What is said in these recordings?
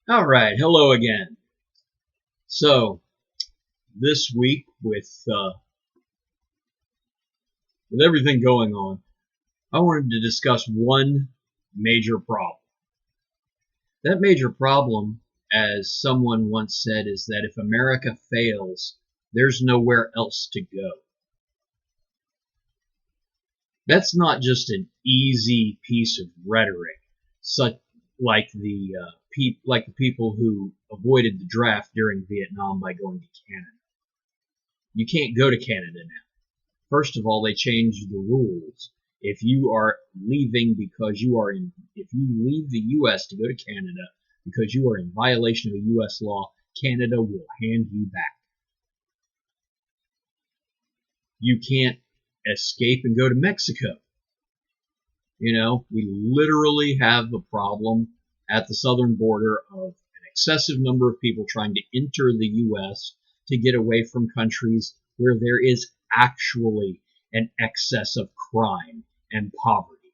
All right, hello again. So this week, with everything going on, I wanted to discuss one major problem. That major problem, as someone once said, is that if America fails, there's nowhere else to go. That's not just an easy piece of rhetoric, such like the people who avoided the draft during Vietnam by going to Canada. You can't go to Canada now. First of all, they changed the rules. If you are leaving because if you leave the U.S. to go to Canada because you are in violation of a U.S. law, Canada will hand you back. You can't escape and go to Mexico. We literally have a problem at the southern border of an excessive number of people trying to enter the U.S. to get away from countries where there is actually an excess of crime and poverty.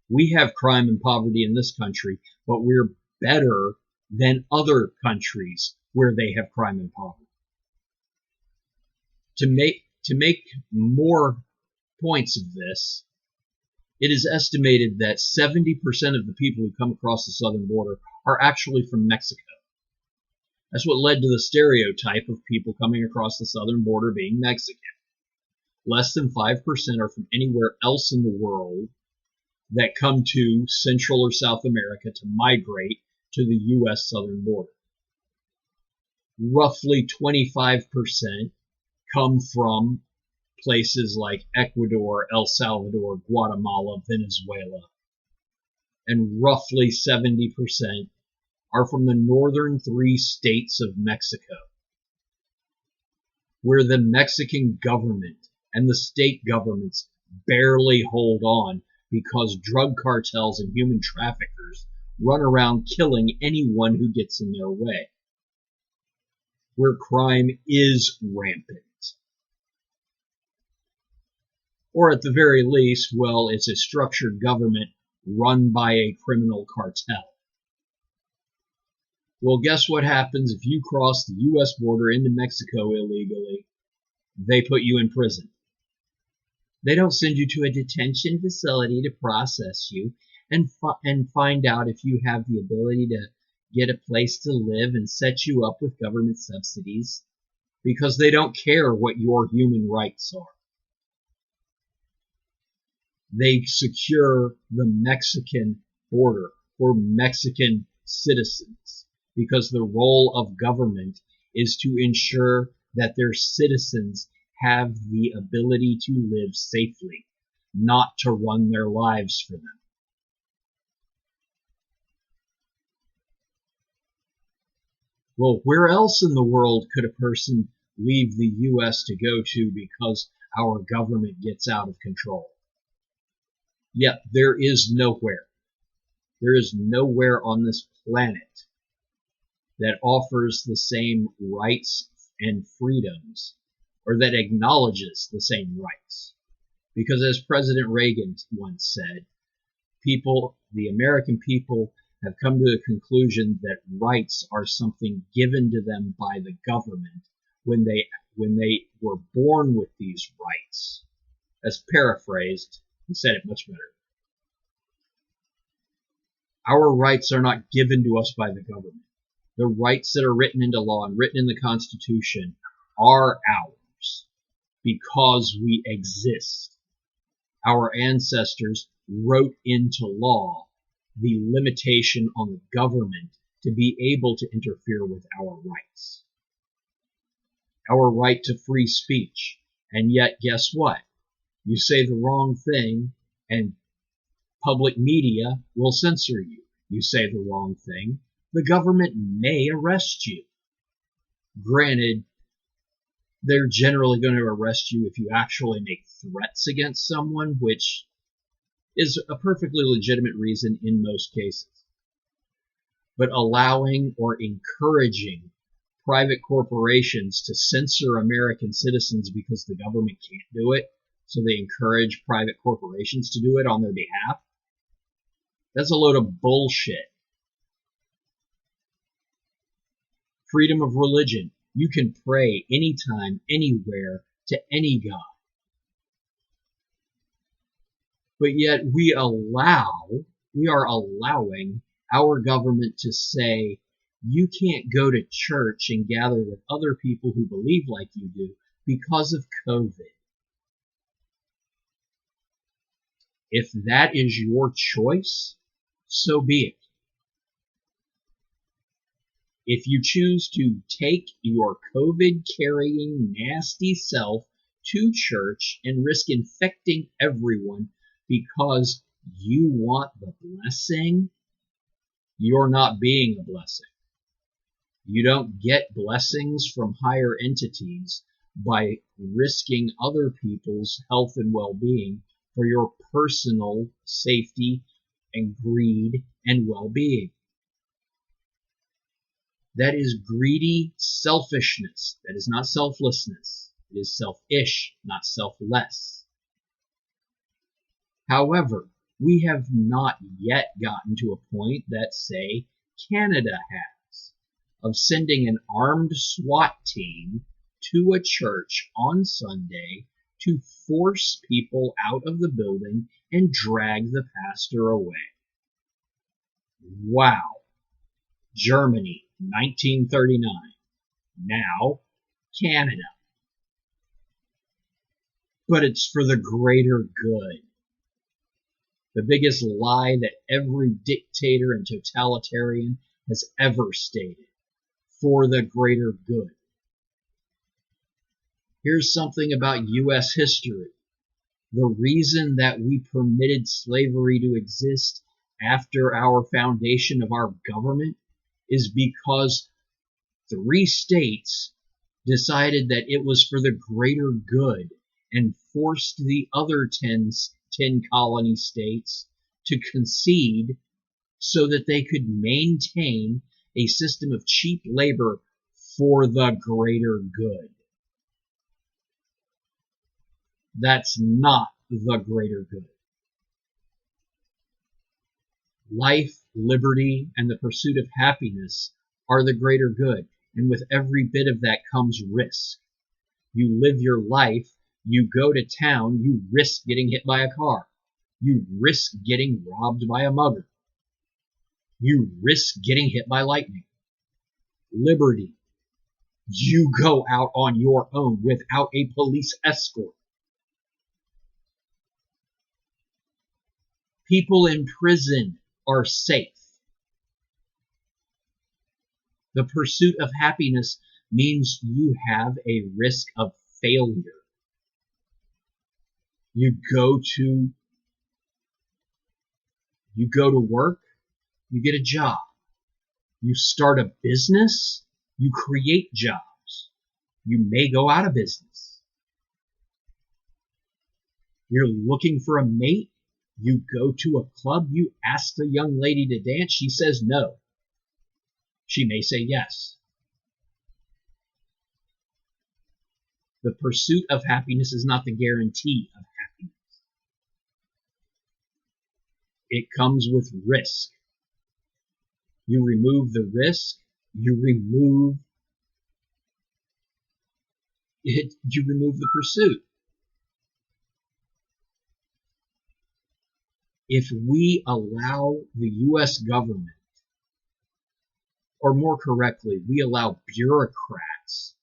We have crime and poverty in this country, but we're better than other countries where they have crime and poverty. To make more points of this, it is estimated that 70% of the people who come across the southern border are actually from Mexico. That's what led to the stereotype of people coming across the southern border being Mexican. Less than 5% are from anywhere else in the world that come to Central or South America to migrate to the U.S. southern border. Roughly 25% come from places like Ecuador, El Salvador, Guatemala, Venezuela, and roughly 70% are from the northern 3 states of Mexico, where the Mexican government and the state governments barely hold on because drug cartels and human traffickers run around killing anyone who gets in their way, where crime is rampant. Or at the very least, well, it's a structured government run by a criminal cartel. Well, guess what happens if you cross the U.S. border into Mexico illegally? They put you in prison. They don't send you to a detention facility to process you and find out if you have the ability to get a place to live and set you up with government subsidies, because they don't care what your human rights are. They secure the Mexican border for Mexican citizens because the role of government is to ensure that their citizens have the ability to live safely, not to run their lives for them. Well, where else in the world could a person leave the U.S. to go to because our government gets out of control? Yet there is nowhere. There is nowhere on this planet that offers the same rights and freedoms, or that acknowledges the same rights. Because as President Reagan once said, the American people have come to the conclusion that rights are something given to them by the government when they were born with these rights. As paraphrased, he said it much better. Our rights are not given to us by the government. The rights that are written into law and written in the Constitution are ours because we exist. Our ancestors wrote into law the limitation on the government to be able to interfere with our rights. Our right to free speech. And yet, guess what? You say the wrong thing and public media will censor you. You say the wrong thing, the government may arrest you. Granted, they're generally going to arrest you if you actually make threats against someone, which is a perfectly legitimate reason in most cases. But allowing or encouraging private corporations to censor American citizens because the government can't do it, so they encourage private corporations to do it on their behalf, that's a load of bullshit. freedom of religion. You can pray anytime, anywhere, to any God. But yet we are allowing our government to say, you can't go to church and gather with other people who believe like you do because of COVID. If that is your choice, so be it. If you choose to take your COVID-carrying nasty self to church and risk infecting everyone because you want the blessing, you're not being a blessing. You don't get blessings from higher entities by risking other people's health and well-being for your personal safety and greed and well-being. That is greedy selfishness. That is not selflessness. It is selfish, not selfless. However, we have not yet gotten to a point that, say, Canada has, of sending an armed SWAT team to a church on Sunday to force people out of the building and drag the pastor away. Wow. Germany, 1939. Now, Canada. But it's for the greater good. The biggest lie that every dictator and totalitarian has ever stated. For the greater good. Here's something about U.S. history. The reason that we permitted slavery to exist after our foundation of our government is because 3 states decided that it was for the greater good and forced the other 10 colony states to concede so that they could maintain a system of cheap labor for the greater good. That's not the greater good. Life, liberty, and the pursuit of happiness are the greater good, and with every bit of that comes risk. You live your life, you go to town, you risk getting hit by a car. You risk getting robbed by a mugger. You risk getting hit by lightning. Liberty. You go out on your own without a police escort. People in prison are safe. The pursuit of happiness means you have a risk of failure. You go to work, you get a job. You start a business, you create jobs. You may go out of business. You're looking for a mate, you go to a club, you ask the young lady to dance, she says no. She may say yes. The pursuit of happiness is not the guarantee of happiness. It comes with risk. You remove the risk, you remove the pursuit. If we allow the U.S. government, or more correctly, we allow bureaucrats,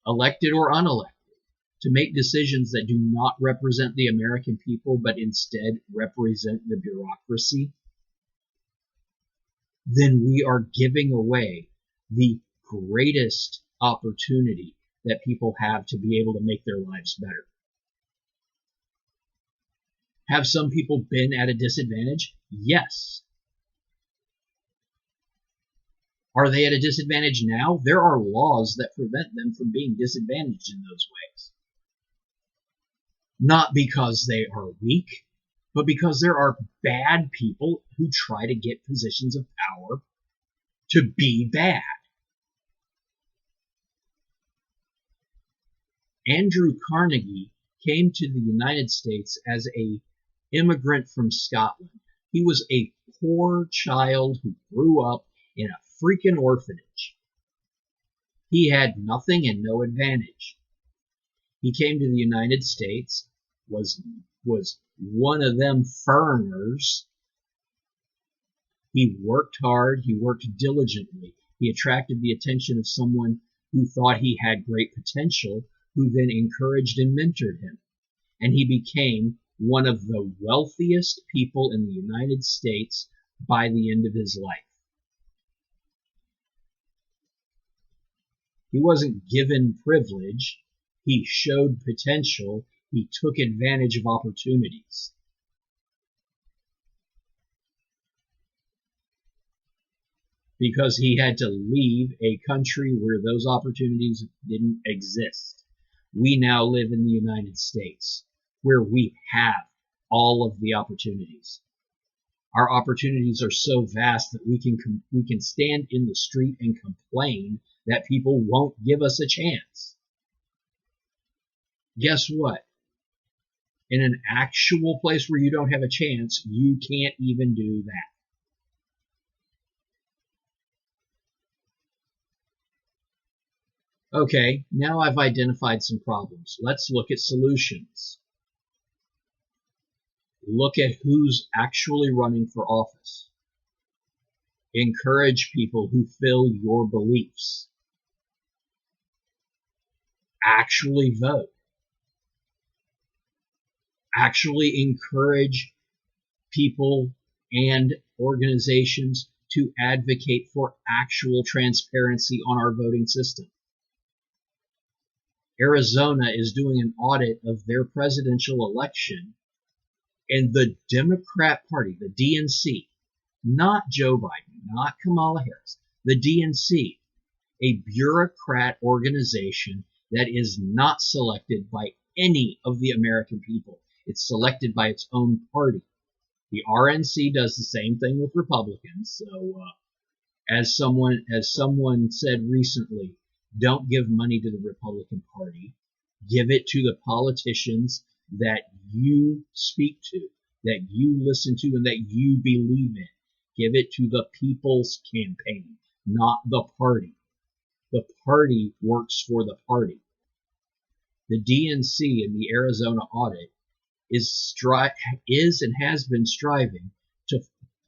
elected or unelected, to make decisions that do not represent the American people, but instead represent the bureaucracy, then we are giving away the greatest opportunity that people have to be able to make their lives better. Have some people been at a disadvantage? Yes. Are they at a disadvantage now? There are laws that prevent them from being disadvantaged in those ways. Not because they are weak, but because there are bad people who try to get positions of power to be bad. Andrew Carnegie came to the United States as an immigrant from Scotland. He was a poor child who grew up in a freaking orphanage. He had nothing and no advantage. He came to the United States, was one of them foreigners. He worked hard, he worked diligently. He attracted the attention of someone who thought he had great potential, who then encouraged and mentored him. And he became one of the wealthiest people in the United States by the end of his life. He wasn't given privilege. He showed potential. He took advantage of opportunities. Because he had to leave a country where those opportunities didn't exist. We now live in the United States, where we have all of the opportunities. Our opportunities are so vast that we can stand in the street and complain that people won't give us a chance. Guess what? In an actual place where you don't have a chance, you can't even do that. Okay, now I've identified some problems. Let's look at solutions. Look at who's actually running for office. Encourage people who fill your beliefs. Actually vote. Actually encourage people and organizations to advocate for actual transparency on our voting system. Arizona is doing an audit of their presidential election, and the Democrat Party, the DNC, not Joe Biden, not Kamala Harris, the DNC, a bureaucrat organization that is not selected by any of the American people. It's selected by its own party. The RNC does the same thing with Republicans. So, as someone said recently, don't give money to the Republican Party. Give it to the politicians that you speak to, that you listen to, and that you believe in. Give it to the people's campaign, not the party. The party works for the party. The DNC in the Arizona audit is and has been striving to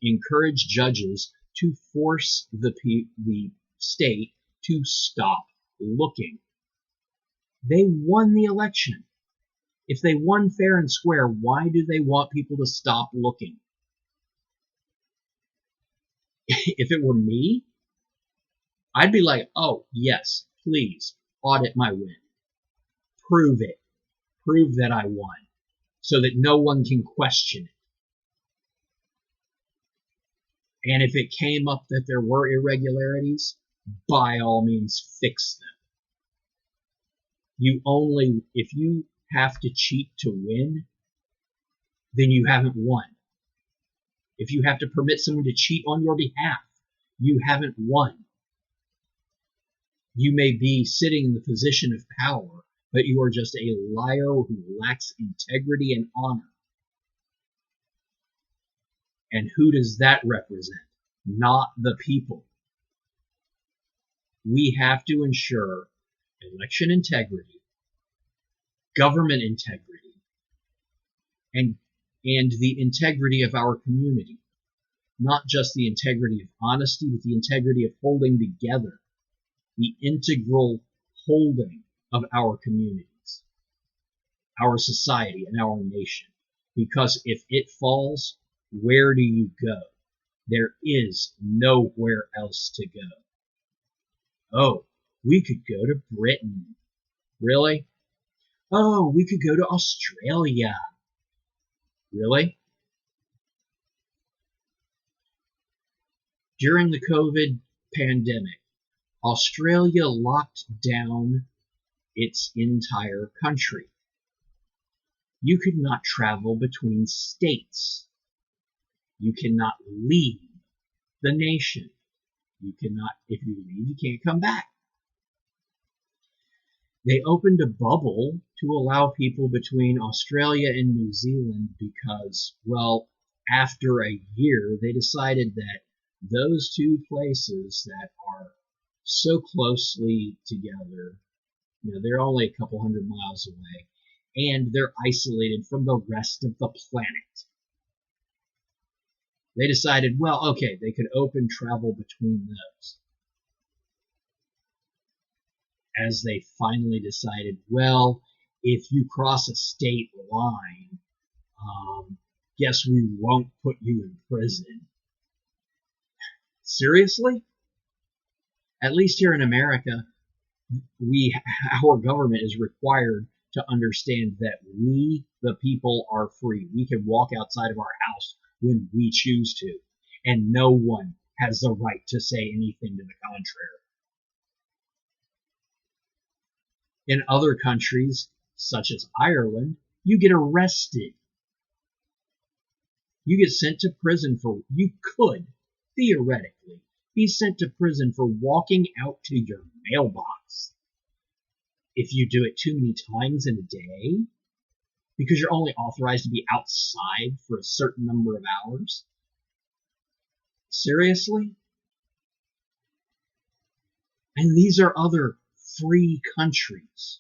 encourage judges to force the state to stop looking. They won the election. If they won fair and square, why do they want people to stop looking? If it were me, I'd be like, oh, yes, please, audit my win. Prove it. Prove that I won, so that no one can question it. And if it came up that there were irregularities, by all means, fix them. If you have to cheat to win, then you haven't won. If you have to permit someone to cheat on your behalf, you haven't won. You may be sitting in the position of power, but you are just a liar who lacks integrity and honor. And who does that represent? Not the people. We have to ensure election integrity, government integrity, and the integrity of our community. Not just the integrity of honesty, but the integrity of holding together, the integral holding of our communities, our society, and our nation. Because if it falls, where do you go? There is nowhere else to go. Oh, we could go to Britain. Really? Oh, we could go to Australia. Really? During the COVID pandemic, Australia locked down its entire country. You could not travel between states. You cannot leave the nation. If you leave, you can't come back. They opened a bubble to allow people between Australia and New Zealand because, well, after a year, they decided that those two places that are so closely together. You know, they're only a couple hundred miles away, and they're isolated from the rest of the planet. They decided, well, okay, they could open travel between those. As they finally decided, well, if you cross a state line, guess we won't put you in prison. Seriously? At least here in America, our government is required to understand that we, the people, are free. We can walk outside of our house when we choose to, and no one has the right to say anything to the contrary. In other countries, such as Ireland, you get arrested. You get sent to prison you could, theoretically, be sent to prison for walking out to your mailbox. If you do it too many times in a day, because you're only authorized to be outside for a certain number of hours. Seriously? And these are other free countries.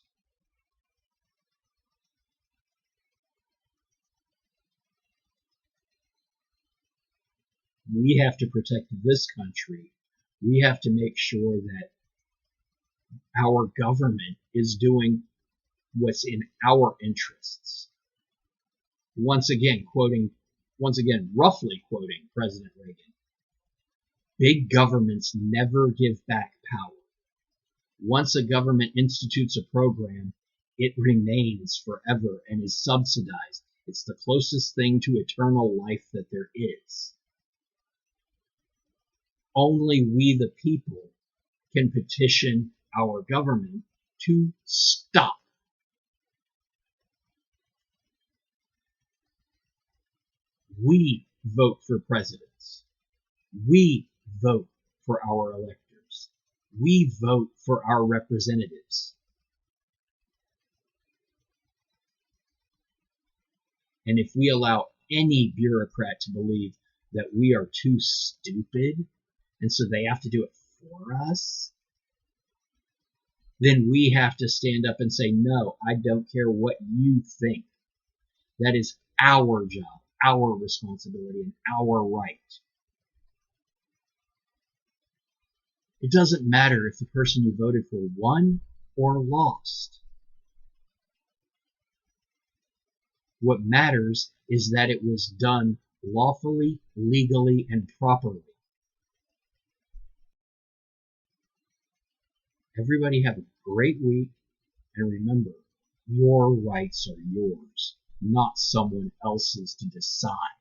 We have to protect this country. We have to make sure that our government is doing what's in our interests. Once again, roughly quoting President Reagan, big governments never give back power. Once a government institutes a program, it remains forever and is subsidized. It's the closest thing to eternal life that there is. Only we, the people, can petition our government to stop. We vote for presidents. We vote for our electors. We vote for our representatives. And if we allow any bureaucrat to believe that we are too stupid, and so they have to do it for us, then we have to stand up and say, no, I don't care what you think. That is our job, our responsibility, and our right. It doesn't matter if the person you voted for won or lost. What matters is that it was done lawfully, legally, and properly. Everybody have a great week, and remember, your rights are yours, not someone else's to decide.